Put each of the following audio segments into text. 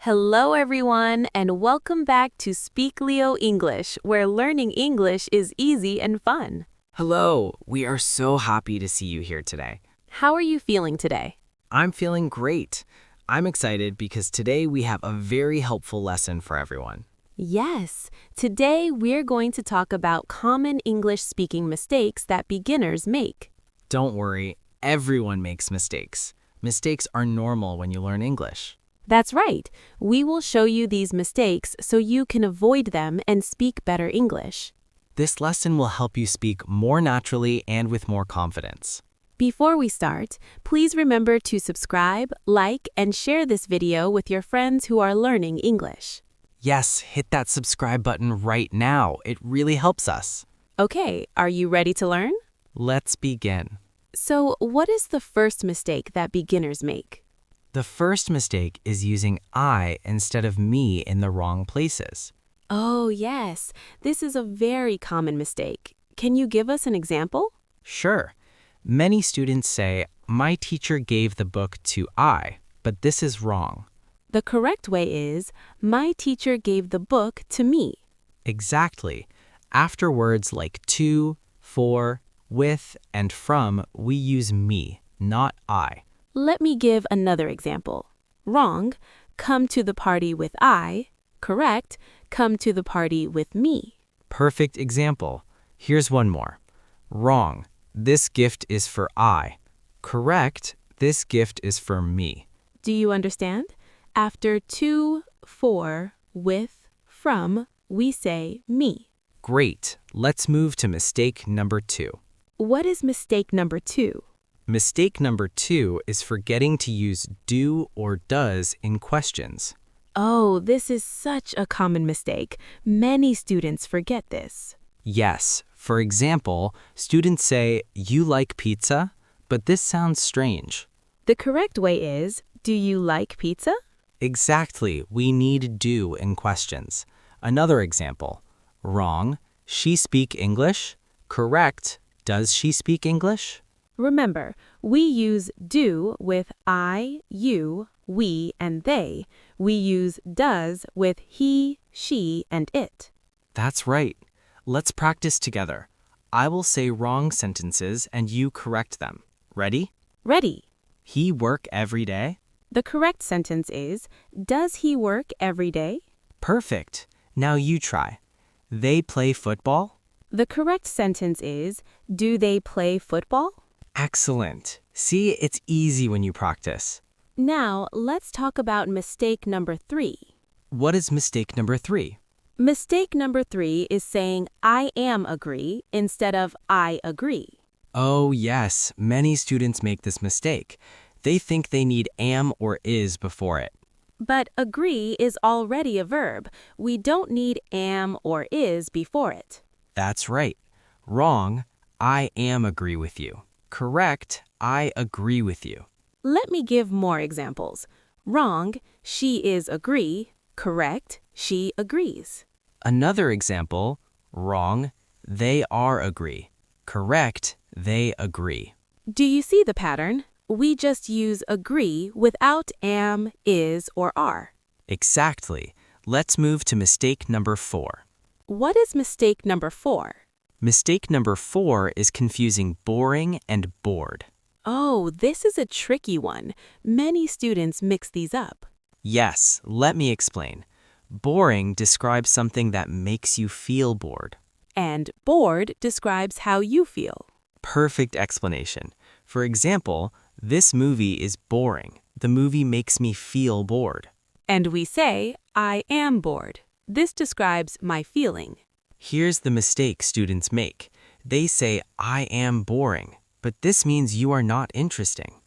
Hello, everyone, and welcome back to Speaklio English, where learning English is easy and fun. Hello, we are so happy to see you here today. How are you feeling today? I'm feeling great. I'm excited because today we have a very helpful lesson for everyone. Yes, today we're going to talk about common English speaking mistakes that beginners make. Don't worry, everyone makes mistakes. Mistakes are normal when you learn English. That's right. We will show you these mistakes so you can avoid them and speak better English. This lesson will help you speak more naturally and with more confidence. Before we start, please remember to subscribe, like, and share this video with your friends who are learning English. Yes, hit that subscribe button right now. It really helps us. Okay, are you ready to learn? Let's begin. So, what is the first mistake that beginners make? The first mistake is using I instead of me in the wrong places. Oh, yes. This is a very common mistake. Can you give us an example? Sure. Many students say, my teacher gave the book to I, but this is wrong. The correct way is, my teacher gave the book to me. Exactly. After words like to, for, with, and from, we use me, not I. Let me give another example. Wrong, come to the party with I. Correct, come to the party with me. Perfect example. Here's one more. Wrong, this gift is for I. Correct, this gift is for me. Do you understand? After to, for, with, from, we say me. Great. Let's move to mistake number 2. What is mistake number 2? Mistake number 2 is forgetting to use do or does in questions. Oh, this is such a common mistake. Many students forget this. Yes, for example, students say, you like pizza? But this sounds strange. The correct way is, do you like pizza? Exactly, we need do in questions. Another example. Wrong, she speak English? Correct, does she speak English? Remember, we use do with I, you, we, and they. We use does with he, she, and it. That's right. Let's practice together. I will say wrong sentences and you correct them. Ready? Ready. He work every day? The correct sentence is, does he work every day? Perfect. Now you try. They play football? The correct sentence is, do they play football? Excellent. See, it's easy when you practice. Now, let's talk about mistake number 3. What is mistake number 3? Mistake number 3 is saying I am agree instead of I agree. Oh, yes. Many students make this mistake. They think they need am or is before it. But agree is already a verb. We don't need am or is before it. That's right. Wrong, I am agree with you. Correct, I agree with you. Let me give more examples. Wrong, she is agree. Correct, she agrees. Another example, wrong, they are agree. Correct, they agree. Do you see the pattern? We just use agree without am, is, or are. Exactly. Let's move to mistake number 4. What is mistake number 4? Mistake number 4 is confusing boring and bored. Oh, this is a tricky one. Many students mix these up. Yes, let me explain. Boring describes something that makes you feel bored. And bored describes how you feel. Perfect explanation. For example, this movie is boring. The movie makes me feel bored. And we say, I am bored. This describes my feeling. Here's the mistake students make. They say, I am boring, but this means you are not interesting.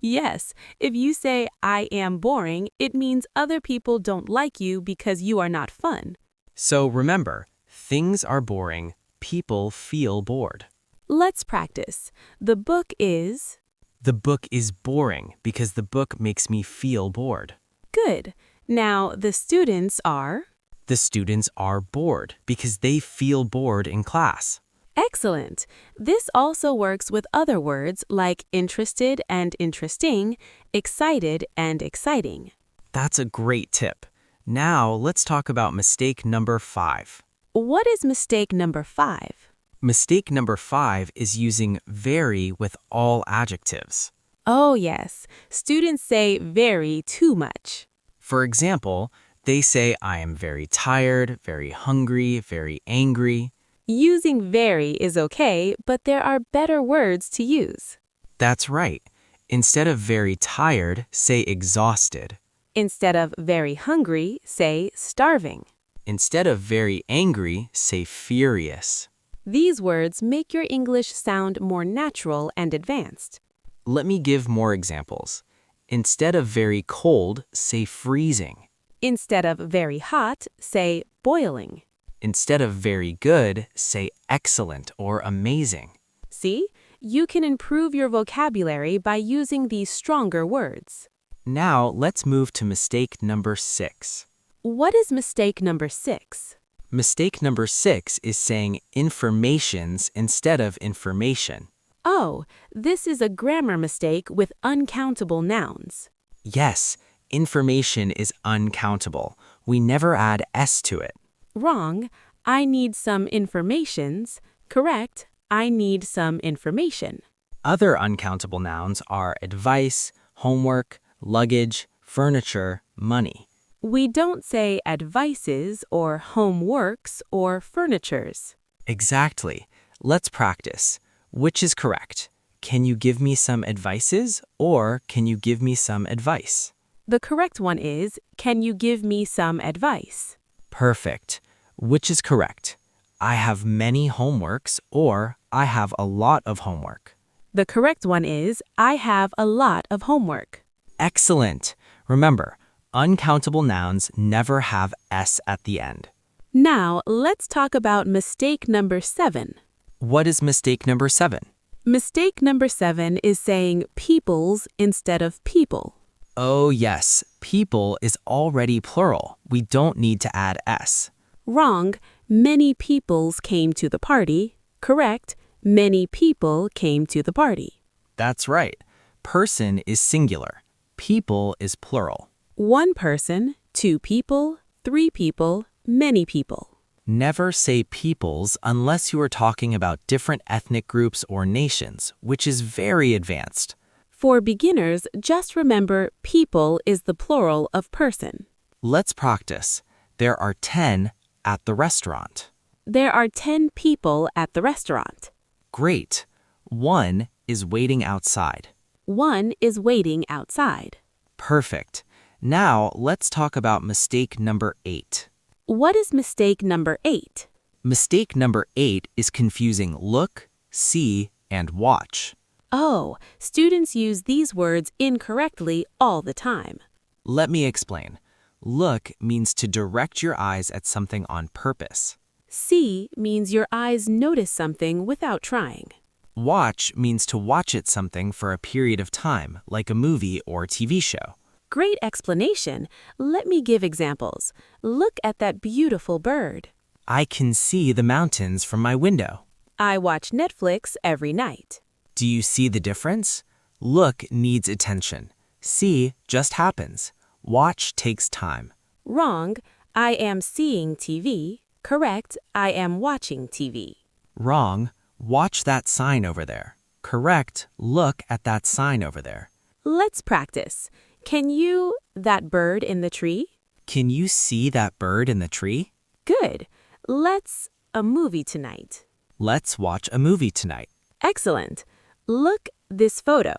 Yes, if you say, I am boring, it means other people don't like you because you are not fun. So remember, things are boring, people feel bored. Let's practice. The book is... The book is boring because the book makes me feel bored. Good. Now, the students are... The students are bored because they feel bored in class. Excellent. This also works with other words like interested and interesting, excited and exciting. That's a great tip. Now let's talk about mistake number 5. What is mistake number 5? Mistake number 5 is using very with all adjectives. Oh, yes. Students say very too much. For example, they say, I am very tired, very hungry, very angry. Using very is okay, but there are better words to use. That's right. Instead of very tired, say exhausted. Instead of very hungry, say starving. Instead of very angry, say furious. These words make your English sound more natural and advanced. Let me give more examples. Instead of very cold, say freezing. Instead of very hot, say boiling. Instead of very good, say excellent or amazing. See? You can improve your vocabulary by using these stronger words. Now let's move to mistake number 6. What is mistake number 6? Mistake number 6 is saying informations instead of information. Oh, this is a grammar mistake with uncountable nouns. Yes, information is uncountable. We never add S to it. Wrong. I need some informations. Correct. I need some information. Other uncountable nouns are advice, homework, luggage, furniture, money. We don't say advices or homeworks or furnitures. Exactly. Let's practice. Which is correct? Can you give me some advices or can you give me some advice? The correct one is, can you give me some advice? Perfect. Which is correct? I have many homeworks or I have a lot of homework. The correct one is, I have a lot of homework. Excellent. Remember, uncountable nouns never have S at the end. Now, let's talk about mistake number 7. What is mistake number 7? Mistake number 7 is saying peoples instead of people. Oh yes, people is already plural. We don't need to add S. Wrong. Many peoples came to the party. Correct. Many people came to the party. That's right. Person is singular. People is plural. One person, two people, three people, many people. Never say peoples unless you are talking about different ethnic groups or nations, which is very advanced. For beginners, just remember people is the plural of person. Let's practice. There are 10 at the restaurant. There are 10 people at the restaurant. Great. 1 is waiting outside. 1 is waiting outside. Perfect. Now let's talk about mistake number 8. What is mistake number 8? Mistake number 8 is confusing look, see, and watch. Oh, students use these words incorrectly all the time. Let me explain. Look means to direct your eyes at something on purpose. See means your eyes notice something without trying. Watch means to watch at something for a period of time, like a movie or TV show. Great explanation. Let me give examples. Look at that beautiful bird. I can see the mountains from my window. I watch Netflix every night. Do you see the difference? Look needs attention. See just happens. Watch takes time. Wrong. I am seeing TV. Correct. I am watching TV. Wrong. Watch that sign over there. Correct. Look at that sign over there. Let's practice. Can you, that bird in the tree? Can you see that bird in the tree? Good. Let's a movie tonight. Let's watch a movie tonight. Excellent. Look this photo.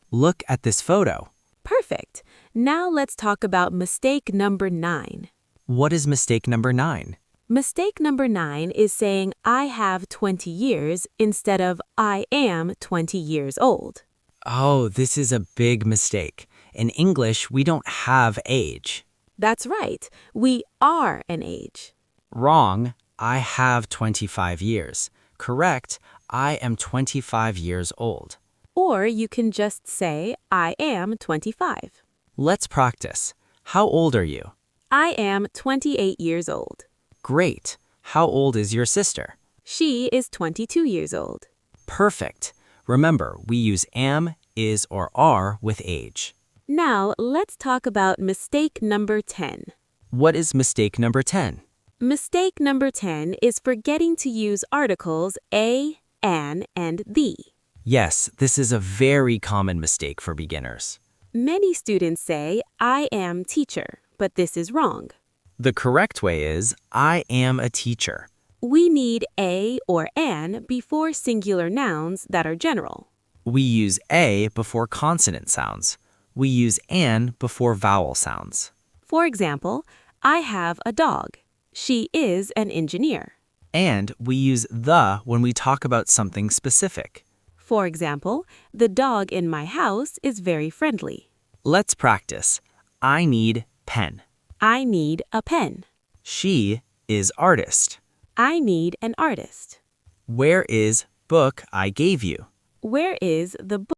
Look at this photo. Perfect. Now let's talk about mistake number 9. What is mistake number 9? Mistake number 9 is saying I have 20 years instead of I am 20 years old. Oh, this is a big mistake. In English, we don't have age. That's right. We are an age. Wrong. I have 25 years. Correct. I am 25 years old. Or you can just say I am 25. Let's practice. How old are you? I am 28 years old. Great. How old is your sister? She is 22 years old. Perfect. Remember, we use am, is, or are with age. Now, let's talk about mistake number 10. What is mistake number 10? Mistake number 10 is forgetting to use articles a, an, and the. Yes, this is a very common mistake for beginners. Many students say, I am teacher, but this is wrong. The correct way is, I am a teacher. We need a or an before singular nouns that are general. We use a before consonant sounds. We use an before vowel sounds. For example, I have a dog. She is an engineer. And we use the when we talk about something specific. For example, the dog in my house is very friendly. Let's practice. I need pen. I need a pen. She is artist. I need an artist. Where is book I gave you? Where is the book?